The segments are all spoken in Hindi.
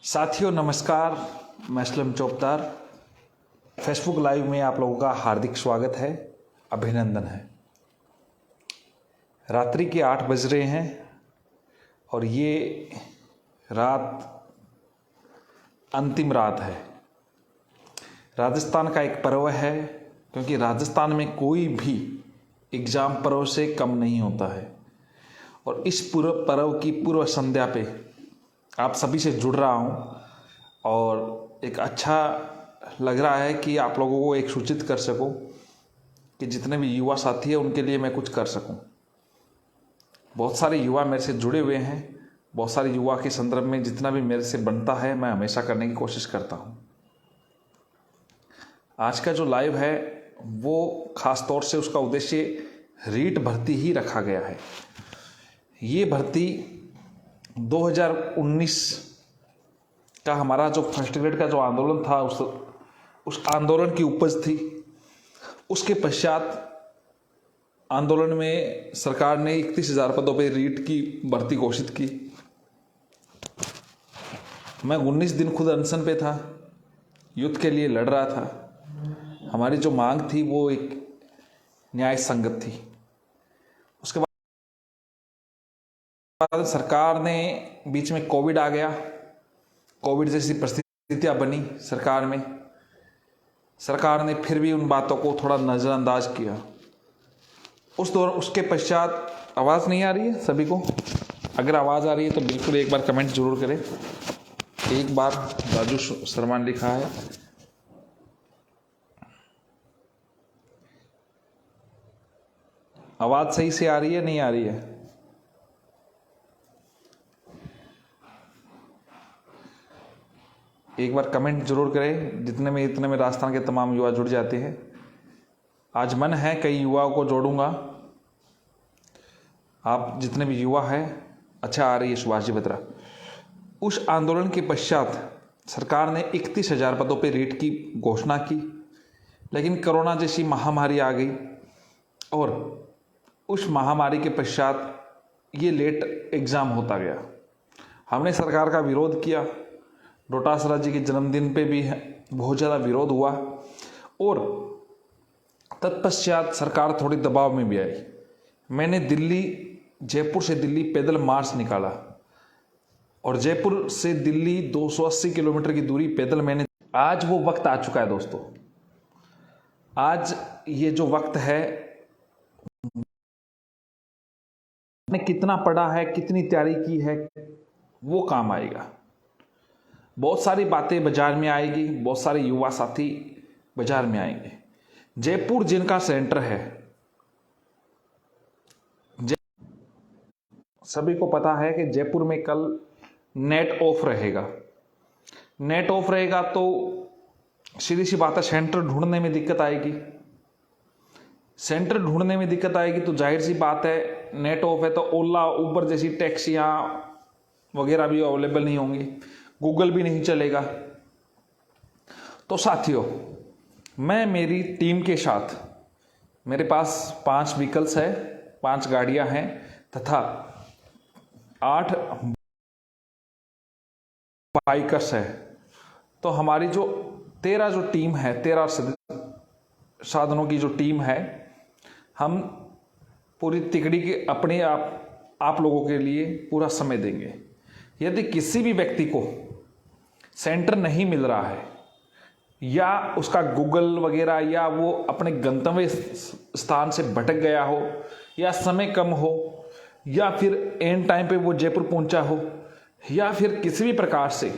साथियों नमस्कार, मैं असलम चौपदार। फेसबुक लाइव में आप लोगों का हार्दिक स्वागत है, अभिनंदन है। रात्रि के 8 बज रहे हैं और ये रात अंतिम रात है। राजस्थान का एक पर्व है, क्योंकि राजस्थान में कोई भी एग्ज़ाम पर्व से कम नहीं होता है। और इस पूर्व पर्व की पूर्व संध्या पे आप सभी से जुड़ रहा हूँ और एक अच्छा लग रहा है कि आप लोगों को एक सूचित कर सकूँ कि जितने भी युवा साथी हैं उनके लिए मैं कुछ कर सकूँ। बहुत सारे युवा मेरे से जुड़े हुए हैं। बहुत सारे युवा के संदर्भ में जितना भी मेरे से बनता है मैं हमेशा करने की कोशिश करता हूँ। आज का जो लाइव है वो ख़ास तौर से उसका उद्देश्य रीट भर्ती ही रखा गया है। ये भर्ती 2019 का हमारा जो फर्स्ट ग्रेड का जो आंदोलन था उस आंदोलन की उपज थी। उसके पश्चात आंदोलन में सरकार ने 31,000 पदों पर रीट की भर्ती घोषित की। मैं 19 दिन खुद अनशन पे था, युद्ध के लिए लड़ रहा था। हमारी जो मांग थी वो एक न्याय संगत थी। उसके बाद सरकार ने बीच में कोविड आ गया। कोविड जैसी परिस्थितियां बनी सरकार में। सरकार ने फिर भी उन बातों को थोड़ा नज़रअंदाज किया। उसके पश्चात आवाज़ नहीं आ रही है सभी को? अगर आवाज़ आ रही है तो बिल्कुल एक बार कमेंट जरूर करें। एक बार राजू शर्मा ने लिखा है। आवाज़ सही से आ रही है, नहीं आ रही है? एक बार कमेंट जरूर करें। इतने में राजस्थान के तमाम युवा जुड़ जाते हैं। आज मन है कई युवाओं को जोड़ूंगा। आप जितने भी युवा हैं, अच्छा आ रही है सुभाष जी बत्रा। उस आंदोलन के पश्चात सरकार ने 31,000 पदों पर रीट की घोषणा की, लेकिन कोरोना जैसी महामारी आ गई और उस महामारी के पश्चात ये लेट एग्ज़ाम होता गया। हमने सरकार का विरोध किया। डोटासरा जी के जन्मदिन पे भी बहुत ज़्यादा विरोध हुआ और तत्पश्चात सरकार थोड़ी दबाव में भी आई। मैंने जयपुर से दिल्ली पैदल मार्च निकाला और जयपुर से दिल्ली 280 किलोमीटर की दूरी पैदल मैंने। आज वो वक्त आ चुका है दोस्तों। आज ये जो वक्त है, मैंने कितना पढ़ा है, कितनी तैयारी की है, वो काम आएगा। बहुत सारी बातें बाजार में आएगी, बहुत सारे युवा साथी बाजार में आएंगे। जयपुर जिनका सेंटर है, सभी को पता है कि जयपुर में कल नेट ऑफ रहेगा। नेट ऑफ रहेगा तो सीधी सी बात है, सेंटर ढूंढने में दिक्कत आएगी। सेंटर ढूंढने में दिक्कत आएगी तो जाहिर सी बात है, नेट ऑफ है तो ओला उबर जैसी टैक्सियां वगैरह भी अवेलेबल नहीं होंगी, गूगल भी नहीं चलेगा। तो साथियों, मैं मेरी टीम के साथ, मेरे पास 5 व्हीकल्स है, 5 गाड़ियां हैं तथा 8 बाइकर्स है। तो हमारी जो 13 टीम है, 13 साधनों की जो टीम है, हम पूरी तिकड़ी के अपने आप लोगों के लिए पूरा समय देंगे। यदि किसी भी व्यक्ति को सेंटर नहीं मिल रहा है या उसका गूगल वगैरह या वो अपने गंतव्य स्थान से भटक गया हो या समय कम हो या फिर एंड टाइम पे वो जयपुर पहुंचा हो या फिर किसी भी प्रकार से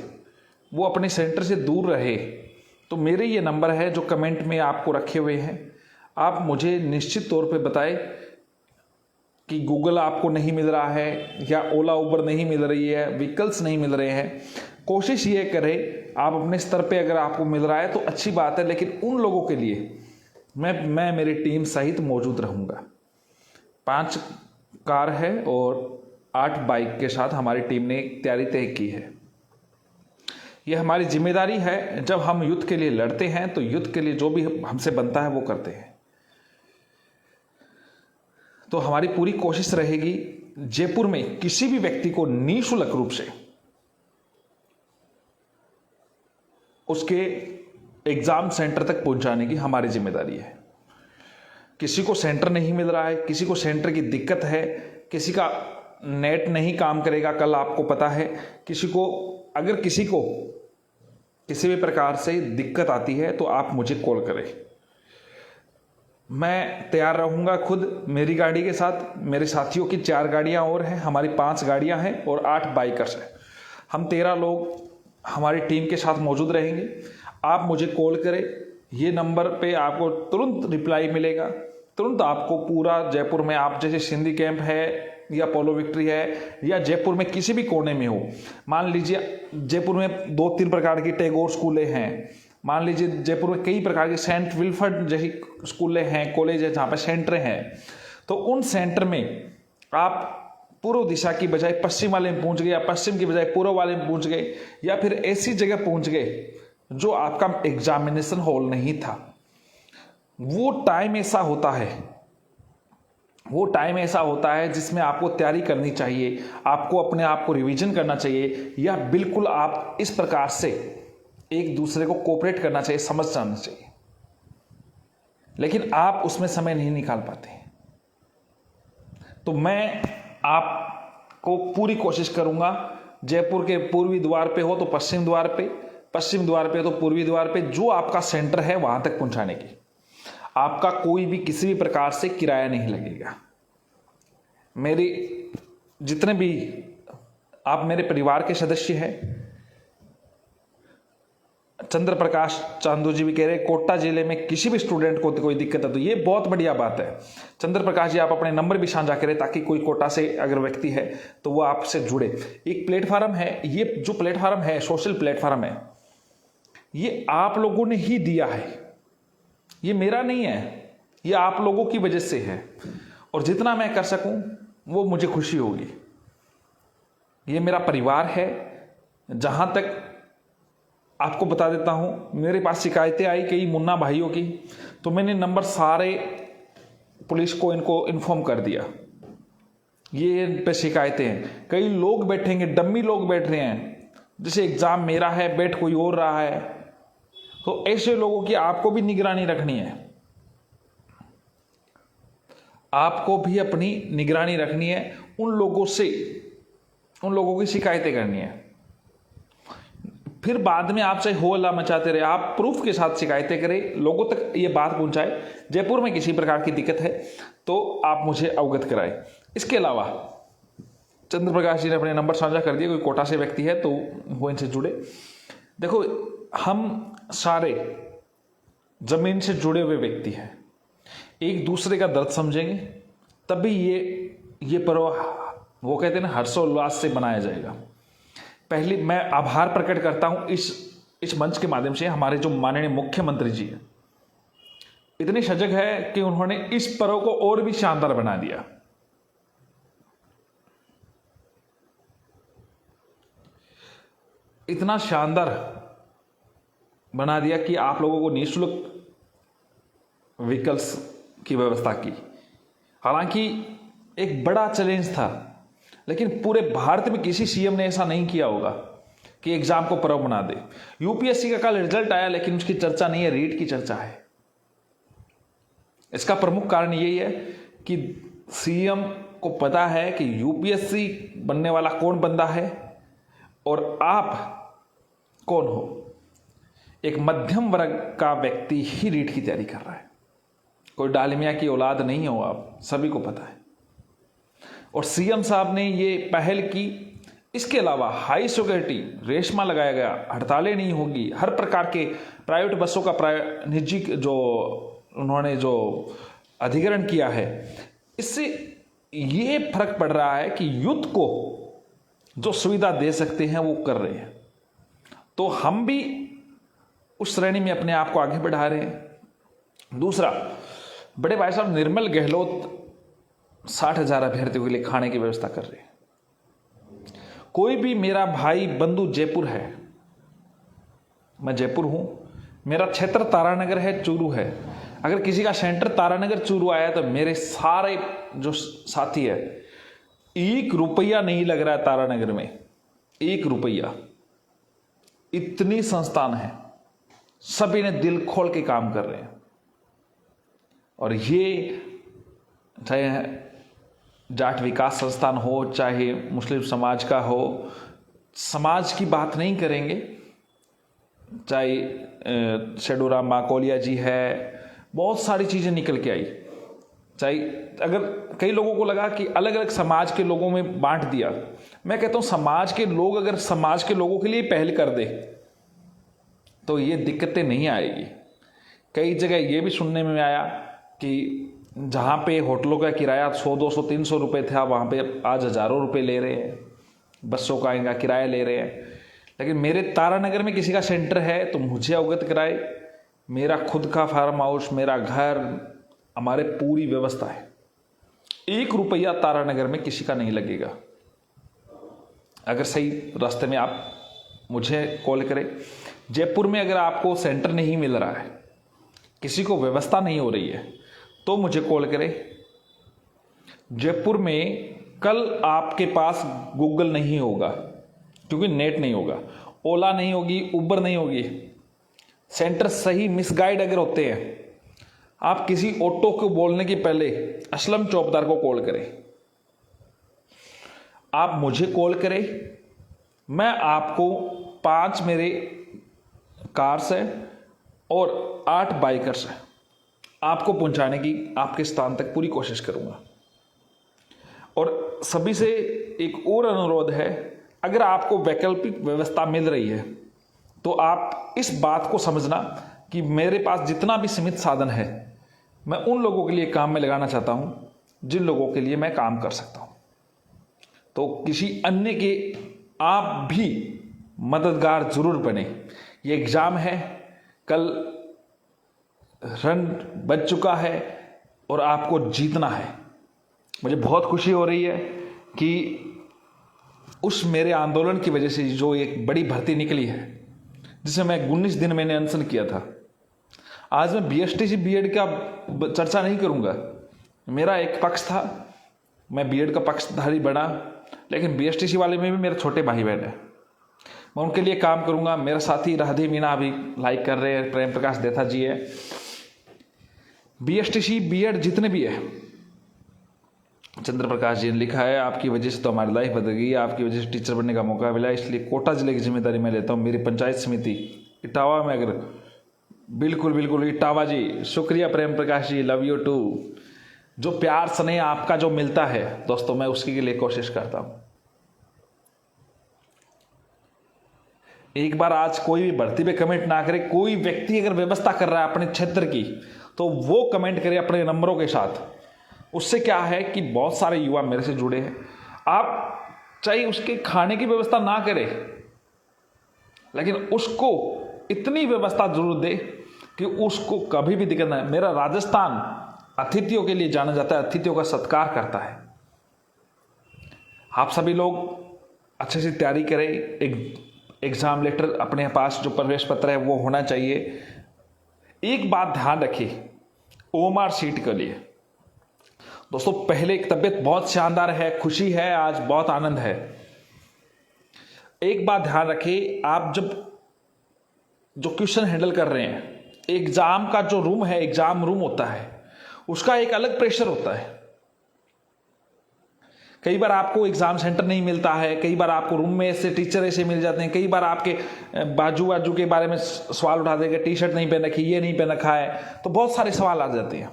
वो अपने सेंटर से दूर रहे, तो मेरे ये नंबर है जो कमेंट में आपको रखे हुए हैं। आप मुझे निश्चित तौर पे बताएं कि गूगल आपको नहीं मिल रहा है या ओला उबर नहीं मिल रही है, व्हीकल्स नहीं मिल रहे हैं। कोशिश ये करें, आप अपने स्तर पे अगर आपको मिल रहा है तो अच्छी बात है, लेकिन उन लोगों के लिए मैं मेरी टीम सहित मौजूद रहूँगा। 5 कार है और 8 बाइक के साथ हमारी टीम ने तैयारी तय की है। यह हमारी जिम्मेदारी है। जब हम युद्ध के लिए लड़ते हैं तो युद्ध के लिए जो भी हमसे बनता है वो करते हैं। तो हमारी पूरी कोशिश रहेगी जयपुर में किसी भी व्यक्ति को निःशुल्क रूप से उसके एग्ज़ाम सेंटर तक पहुंचाने की हमारी जिम्मेदारी है। किसी को सेंटर नहीं मिल रहा है, किसी को सेंटर की दिक्कत है, किसी का नेट नहीं काम करेगा, कल आपको पता है, अगर किसी को किसी भी प्रकार से दिक्कत आती है तो आप मुझे कॉल करें। मैं तैयार रहूँगा खुद मेरी गाड़ी के साथ। मेरे साथियों की 4 गाड़ियाँ और हैं, हमारी 5 गाड़ियाँ हैं और 8 बाइकर्स हैं। हम 13 लोग हमारी टीम के साथ मौजूद रहेंगे। आप मुझे कॉल करें, ये नंबर पे आपको तुरंत रिप्लाई मिलेगा। तुरंत आपको पूरा जयपुर में, आप जैसे सिंधी कैंप है या पोलो विक्ट्री है या जयपुर में किसी भी कोने में हो, मान लीजिए जयपुर में 2-3 प्रकार की टैगोर स्कूलें हैं, मान लीजिए जयपुर में कई प्रकार के सेंट विल्फर्ड जैसी स्कूलें हैं, कॉलेज है जहाँ पर सेंटर हैं, तो उन सेंटर में आप पूर्व दिशा की बजाय पश्चिम वाले में पहुँच गए या पश्चिम की बजाय पूर्व वाले में पहुँच गए या फिर ऐसी जगह पहुँच गए जो आपका एग्जामिनेशन हॉल नहीं था। वो टाइम ऐसा होता है जिसमें आपको तैयारी करनी चाहिए, आपको अपने आप को रिवीजन करना चाहिए, या बिल्कुल आप इस प्रकार से एक दूसरे को कोऑपरेट करना चाहिए, समझ जाना चाहिए, लेकिन आप उसमें समय नहीं निकाल पाते। तो मैं आपको पूरी कोशिश करूंगा, जयपुर के पूर्वी द्वार पे हो तो पश्चिम द्वार पे, पश्चिम द्वार पे तो पूर्वी द्वार पे, जो आपका सेंटर है वहां तक पहुंचाने की। आपका कोई भी किसी भी प्रकार से किराया नहीं लगेगा। मेरी जितने भी आप मेरे परिवार के सदस्य हैं, चंद्र प्रकाश चांदू जी भी कह रहे कोटा जिले में किसी भी स्टूडेंट को कोई दिक्कत है तो ये बहुत बढ़िया बात है। चंद्र प्रकाश जी, आप अपने नंबर भी साझा करें ताकि कोई कोटा से अगर व्यक्ति है तो वो आपसे जुड़े। एक प्लेटफार्म है, ये जो प्लेटफार्म है, सोशल प्लेटफार्म है, ये आप लोगों ने ही दिया है, ये मेरा नहीं है, ये आप लोगों की वजह से है, और जितना मैं कर सकूं वो मुझे खुशी होगी। ये मेरा परिवार है। जहां तक आपको बता देता हूं, मेरे पास शिकायतें आई कई मुन्ना भाइयों की, तो मैंने नंबर सारे पुलिस को इनको इन्फॉर्म कर दिया। ये इन पे शिकायतें हैं, कई लोग बैठेंगे, डम्मी लोग बैठ रहे हैं, जैसे एग्जाम मेरा है, बैठ कोई और रहा है, तो ऐसे लोगों की आपको भी निगरानी रखनी है, आपको भी अपनी निगरानी रखनी है। उन लोगों की शिकायतें करनी है। फिर बाद में आप चाहे हो हल्ला मचाते रहे, आप प्रूफ के साथ शिकायतें करें, लोगों तक ये बात पहुंचाए। जयपुर में किसी प्रकार की दिक्कत है तो आप मुझे अवगत कराएं। इसके अलावा चंद्र प्रकाश जी ने अपने नंबर साझा कर दिए, कोई कोटा से व्यक्ति है तो वो इनसे जुड़े। देखो, हम सारे जमीन से जुड़े हुए व्यक्ति हैं, एक दूसरे का दर्द समझेंगे तभी ये पर्व, वो कहते हैं ना, हर्षोल्लास से मनाया जाएगा। पहले मैं आभार प्रकट करता हूं इस मंच के माध्यम से, हमारे जो माननीय मुख्यमंत्री जी हैं, इतने सजग है कि उन्होंने इस पर्व को और भी शानदार बना दिया। इतना शानदार बना दिया कि आप लोगों को निःशुल्क व्हीकल्स की व्यवस्था की। हालांकि एक बड़ा चैलेंज था, लेकिन पूरे भारत में किसी सीएम ने ऐसा नहीं किया होगा कि एग्जाम को पर्व बना दे। यूपीएससी का कल रिजल्ट आया, लेकिन उसकी चर्चा नहीं है, रीट की चर्चा है। इसका प्रमुख कारण यही है कि सीएम को पता है कि यूपीएससी बनने वाला कौन बंदा है और आप कौन हो। एक मध्यम वर्ग का व्यक्ति ही रीट की तैयारी कर रहा है, कोई डालमिया की औलाद नहीं हो, आप सभी को पता है। और सीएम साहब ने ये पहल की। इसके अलावा हाई सिक्योरिटी रेशमा लगाया गया, हड़तालें नहीं होगी, हर प्रकार के प्राइवेट बसों का निजी जो उन्होंने जो अधिग्रहण किया है, इससे ये फर्क पड़ रहा है कि यूथ को जो सुविधा दे सकते हैं वो कर रहे हैं। तो हम भी उस श्रेणी में अपने आप को आगे बढ़ा रहे हैं। दूसरा, बड़े भाई साहब निर्मल गहलोत 60,000 अभ्यर्थियों के लिए खाने की व्यवस्था कर रहे हैं। कोई भी मेरा भाई बंधु जयपुर है, मैं जयपुर हूं, मेरा क्षेत्र तारानगर है, चूरू है, अगर किसी का सेंटर तारानगर चूरू आया तो मेरे सारे जो साथी है, 1 रुपया नहीं लग रहा है तारानगर में, 1 रुपया। इतनी संस्थान है, सभी ने दिल खोल के काम कर रहे हैं। और ये चाहे जाट विकास संस्थान हो, चाहे मुस्लिम समाज का हो, समाज की बात नहीं करेंगे। चाहे शेडूराम माकोलिया जी है, बहुत सारी चीज़ें निकल के आई। चाहे अगर कई लोगों को लगा कि अलग अलग समाज के लोगों में बांट दिया, मैं कहता हूँ समाज के लोग अगर समाज के लोगों के लिए पहल कर दे तो ये दिक्कतें नहीं आएगी। कई जगह ये भी सुनने में आया कि जहाँ पे होटलों का किराया 100, 200, 300 रुपये था, वहाँ पे आज हज़ारों रुपये ले रहे हैं, बसों का इनका किराया ले रहे हैं। लेकिन मेरे तारानगर में किसी का सेंटर है तो मुझे अवगत कराए, मेरा खुद का फार्म हाउस, मेरा घर, हमारे पूरी व्यवस्था है। 1 रुपया तारानगर में किसी का नहीं लगेगा। अगर सही रास्ते में आप मुझे कॉल करें। जयपुर में अगर आपको सेंटर नहीं मिल रहा है, किसी को व्यवस्था नहीं हो रही है, तो मुझे कॉल करें। जयपुर में कल आपके पास गूगल नहीं होगा क्योंकि नेट नहीं होगा, ओला नहीं होगी, उबर नहीं होगी, सेंटर सही मिसगाइड अगर होते हैं, आप किसी ऑटो को बोलने के पहले असलम चौबदार को कॉल करें। आप मुझे कॉल करें, मैं आपको 5 मेरे कार्स हैं और 8 बाइकर्स हैं, आपको पहुंचाने की आपके स्थान तक पूरी कोशिश करूंगा। और सभी से एक और अनुरोध है, अगर आपको वैकल्पिक व्यवस्था मिल रही है तो आप इस बात को समझना कि मेरे पास जितना भी सीमित साधन है, मैं उन लोगों के लिए काम में लगाना चाहता हूं जिन लोगों के लिए मैं काम कर सकता हूं। तो किसी अन्य के आप भी मददगार जरूर बने। ये एग्जाम है, कल रन बच चुका है और आपको जीतना है। मुझे बहुत खुशी हो रही है कि उस मेरे आंदोलन की वजह से जो एक बड़ी भर्ती निकली है, जिसे मैं 19 दिन मैंने अनशन किया था। आज मैं बीएसटीसी बीएड का चर्चा नहीं करूंगा। मेरा एक पक्ष था, मैं बीएड का पक्षधारी बना, लेकिन बीएसटीसी वाले में भी मेरे छोटे भाई बहन है, मैं उनके लिए काम करूंगा। मेरा साथी राधे मीना अभी लाइक कर रहे हैं, प्रेम प्रकाश देथा जी है। बीएसटीसी बीएड जितने भी है, चंद्र प्रकाश जी ने लिखा है, आपकी वजह से तो हमारी लाइफ बदल गई, आपकी वजह से टीचर बनने का मौका मिला, इसलिए कोटा जिले की जिम्मेदारी मैं लेता हूँ। मेरी पंचायत समिति इटावा में अगर बिल्कुल इटावा जी, शुक्रिया Prem Prakash ji, love you to. जो प्यार स्नेह आपका जो मिलता है दोस्तों, मैं उसके लिए कोशिश करता हूं। एक बार आज कोई भी भर्ती पे कमेंट ना करे। कोई व्यक्ति अगर व्यवस्था कर रहा है अपने क्षेत्र की तो वो कमेंट करे अपने नंबरों के साथ। उससे क्या है कि बहुत सारे युवा मेरे से जुड़े हैं। आप चाहे उसके खाने की व्यवस्था ना करें, लेकिन उसको इतनी व्यवस्था जरूर दे कि उसको कभी भी दिक्कत ना है। मेरा राजस्थान अतिथियों के लिए जाना जाता है, अतिथियों का सत्कार करता है। आप सभी लोग अच्छे से तैयारी करें। एक एग्जाम लेटर अपने पास जो प्रवेश पत्र है वो होना चाहिए। एक बात ध्यान रखिए, ओएमआर सीट के लिए दोस्तों, पहले एक तबीयत बहुत शानदार है, खुशी है, आज बहुत आनंद है। एक बात ध्यान रखिए, आप जब जो क्वेश्चन हैंडल कर रहे हैं, एग्जाम का जो रूम है, एग्जाम रूम होता है, उसका एक अलग प्रेशर होता है। कई बार आपको एग्जाम सेंटर नहीं मिलता है, कई बार आपको रूम में ऐसे टीचर ऐसे मिल जाते हैं, कई बार आपके बाजू के बारे में सवाल उठा देंगे, टी शर्ट नहीं पहन रखी, ये नहीं पहन रखा है, तो बहुत सारे सवाल आ जाते हैं।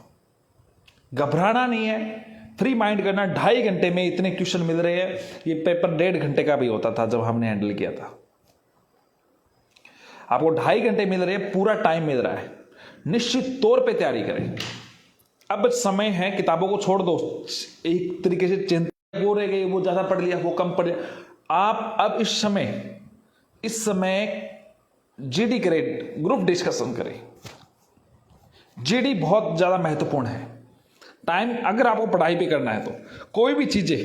घबराना नहीं है, फ्री माइंड करना। 2.5 घंटे में इतने क्वेश्चन मिल रहे हैं। ये पेपर 1.5 घंटे का भी होता था जब हमने हैंडल किया था। आपको 2.5 घंटे मिल रहे हैं, पूरा टाइम मिल रहा है, निश्चित तौर पे तैयारी करें। अब समय है, किताबों को छोड़ दो। एक तरीके से चिंता वो रह गई, वो ज्यादा पढ़ लिया, वो कम पढ़ लिया। आप अब इस समय जीडी करें, ग्रुप डिस्कशन करें। जीडी बहुत ज्यादा महत्वपूर्ण है। टाइम अगर आपको पढ़ाई पे करना है तो कोई भी चीजें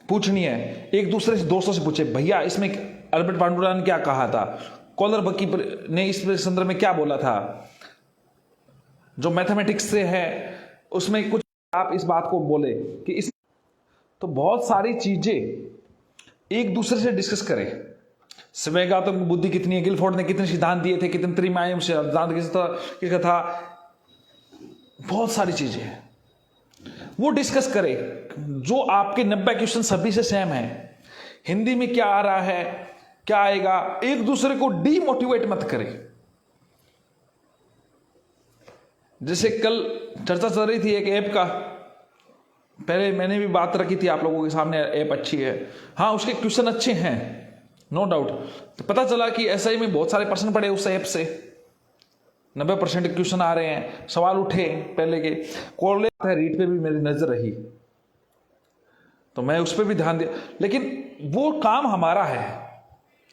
पूछनी है, एक दूसरे से दोस्तों से पूछे, भैया इसमें अल्बर्ट पांडुरा ने क्या कहा था, कॉलर बकी ने इस संदर्भ में क्या बोला था, जो मैथमेटिक्स से है उसमें कुछ आप इस बात को बोले कि इस, तो बहुत सारी चीजें एक दूसरे से डिस्कस करें। स्वेगात्मक बुद्धि कितनी है, गिलफोर्ड ने कितने सिद्धांत दिए थे, कितने त्रिमायम सिद्धांत किसका था, बहुत सारी चीजें हैं वो डिस्कस करें। जो आपके 90 क्वेश्चन सभी से सेम है, हिंदी में क्या आ रहा है, क्या आएगा, एक दूसरे को डीमोटिवेट मत करें। जैसे कल चर्चा चल रही थी एक ऐप का, पहले मैंने भी बात रखी थी आप लोगों के सामने, ऐप अच्छी है, हाँ उसके क्वेश्चन अच्छे हैं नो डाउट। तो पता चला कि एसआई में बहुत सारे प्रश्न पड़े उस ऐप से, 90% क्वेश्चन आ रहे हैं, सवाल उठे पहले के। कॉलेज रीट पे भी मेरी नजर रही तो मैं उस पर भी ध्यान दिया, लेकिन वो काम हमारा है,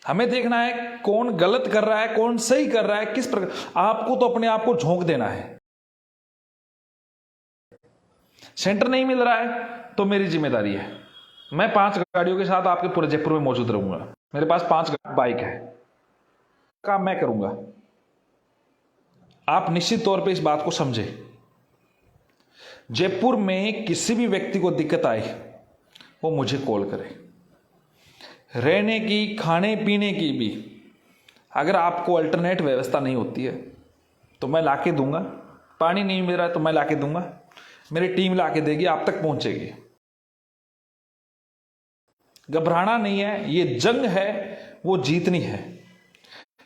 हमें देखना है कौन गलत कर रहा है, कौन सही कर रहा है, किस प्रकार। आपको तो अपने आप को झोंक देना है। सेंटर नहीं मिल रहा है तो मेरी जिम्मेदारी है, मैं 5 गाड़ियों के साथ आपके पूरे जयपुर में मौजूद रहूंगा, मेरे पास 5 बाइक है, काम मैं करूंगा। आप निश्चित तौर पे इस बात को समझे। जयपुर में किसी भी व्यक्ति को दिक्कत आए वो मुझे कॉल करे, रहने की, खाने पीने की भी अगर आपको अल्टरनेट व्यवस्था नहीं होती है तो मैं लाके दूंगा। पानी नहीं मिल रहा है तो मैं लाके दूंगा, मेरी टीम लाके देगी, आप तक पहुंचेगी। घबराना नहीं है, ये जंग है वो जीतनी है।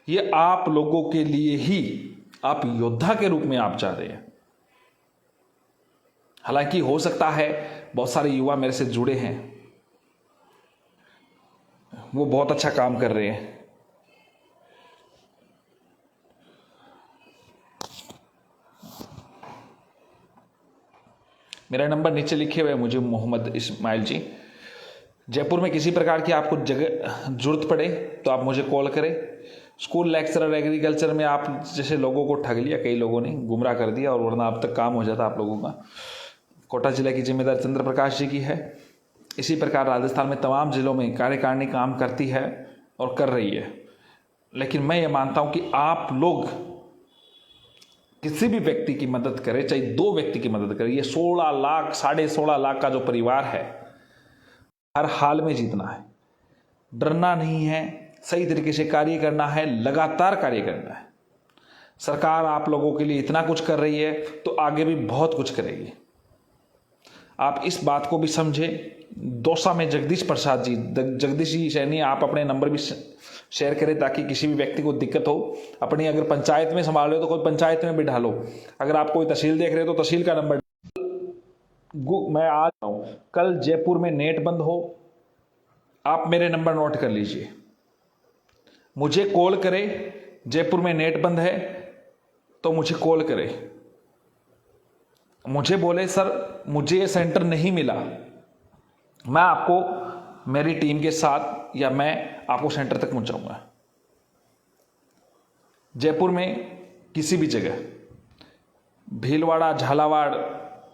ये आप लोगों के लिए ही, आप योद्धा के रूप में आप जा रहे हैं। हालांकि हो सकता है बहुत सारे युवा मेरे से जुड़े हैं, वो बहुत अच्छा काम कर रहे हैं। मेरा नंबर नीचे लिखे हुए है, मुझे मोहम्मद इस्माइल जी। जयपुर में किसी प्रकार की आपको जगह जरूरत पड़े तो आप मुझे कॉल करें। स्कूल लेक्चरर, एग्रीकल्चर में आप जैसे लोगों को ठग लिया, कई लोगों ने गुमराह कर दिया, और वरना अब तक काम हो जाता आप लोगों का। कोटा जिला की जिम्मेदारी चंद्र प्रकाश जी की है। इसी प्रकार राजस्थान में तमाम जिलों में कार्यकारिणी काम करती है और कर रही है। लेकिन मैं ये मानता हूं कि आप लोग किसी भी व्यक्ति की मदद करें, चाहे 2 व्यक्ति की मदद करें। ये 16 लाख, 16.5 लाख का जो परिवार है, हर हाल में जीतना है, डरना नहीं है, सही तरीके से कार्य करना है, लगातार कार्य करना है। सरकार आप लोगों के लिए इतना कुछ कर रही है तो आगे भी बहुत कुछ करेगी। आप इस बात को भी समझें। दौसा में जगदीश प्रसाद जी, जगदीश जी सैनी, आप अपने नंबर भी शेयर करें ताकि किसी भी व्यक्ति को दिक्कत हो। अपनी अगर पंचायत में संभाल रहे हो तो कोई पंचायत में भी डालो। अगर आप कोई तहसील देख रहे हो तो तहसील का नंबर। मैं आ रहा हूं, कल जयपुर में नेट बंद हो, आप मेरे नंबर नोट कर लीजिए, मुझे कॉल करें। जयपुर में नेट बंद है तो मुझे कॉल करें, मुझे बोले सर मुझे ये सेंटर नहीं मिला, मैं आपको मेरी टीम के साथ या मैं आपको सेंटर तक पहुंचाऊंगा। जयपुर में किसी भी जगह, भीलवाड़ा, झालावाड़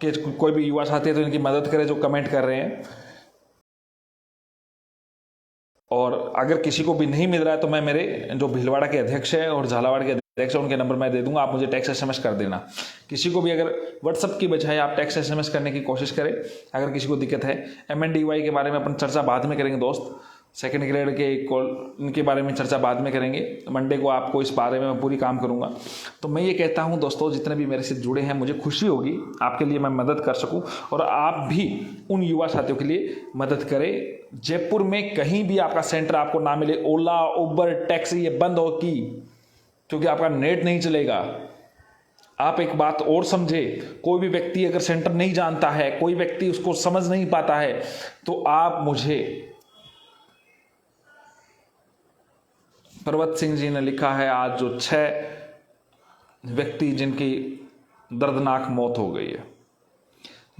के कोई भी युवा साथी है तो इनकी मदद करें जो कमेंट कर रहे हैं। और अगर किसी को भी नहीं मिल रहा है तो मैं मेरे जो भीलवाड़ा के अध्यक्ष है और झालावाड़ के अध्यक्ष है उनके नंबर मैं दे दूंगा, आप मुझे टेक्स्ट SMS कर देना। किसी को भी अगर व्हाट्सअप की बजाय आप टेक्स्ट SMS करने की कोशिश करें अगर किसी को दिक्कत है। MNDY के बारे में अपन चर्चा बाद में करेंगे दोस्त, 2nd ग्रेड के इनके बारे में चर्चा बाद में करेंगे। मंडे को आपको इस बारे में मैं पूरी काम करूंगा। तो मैं ये कहता हूं दोस्तों, जितने भी मेरे से जुड़े हैं, मुझे खुशी होगी आपके लिए मैं मदद कर सकूं और आप भी उन युवा साथियों के लिए मदद करें। जयपुर में कहीं भी आपका सेंटर आपको ना मिले, ओला, उबर, टैक्सी ये बंद हो की क्योंकि आपका नेट नहीं चलेगा। आप एक बात और समझे, कोई भी व्यक्ति अगर सेंटर नहीं जानता है, कोई व्यक्ति उसको समझ नहीं पाता है तो आप मुझे, पर्वत सिंह जी ने लिखा है आज जो 6 व्यक्ति जिनकी दर्दनाक मौत हो गई है।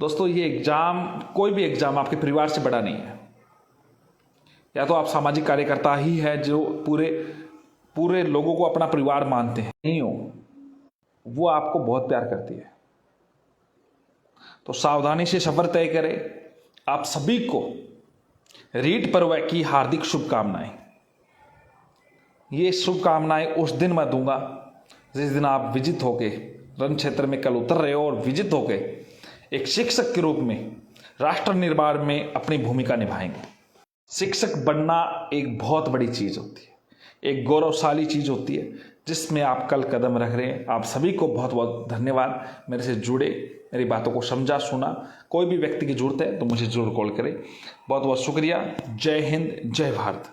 दोस्तों ये एग्जाम, कोई भी एग्जाम आपके परिवार से बड़ा नहीं है। या तो आप सामाजिक कार्यकर्ता ही है जो पूरे लोगों को अपना परिवार मानते हैं, नहीं हो, वो आपको बहुत प्यार करती है। तो सावधानी से सफर तय करें। आप सभी को रीट पर्व की हार्दिक शुभकामनाएं। ये शुभकामनाएं उस दिन मैं दूंगा जिस दिन आप विजित होके रण क्षेत्र में कल उतर रहे हो और विजित होके एक शिक्षक के रूप में राष्ट्र निर्माण में अपनी भूमिका निभाएंगे। शिक्षक बनना एक बहुत बड़ी चीज होती है। एक गौरवशाली चीज़ होती है जिसमें आप कल कदम रख रहे हैं। आप सभी को बहुत बहुत धन्यवाद, मेरे से जुड़े, मेरी बातों को समझा सुना। कोई भी व्यक्ति की जरूरत है तो मुझे जरूर कॉल करें। बहुत बहुत शुक्रिया। जय हिंद, जय भारत।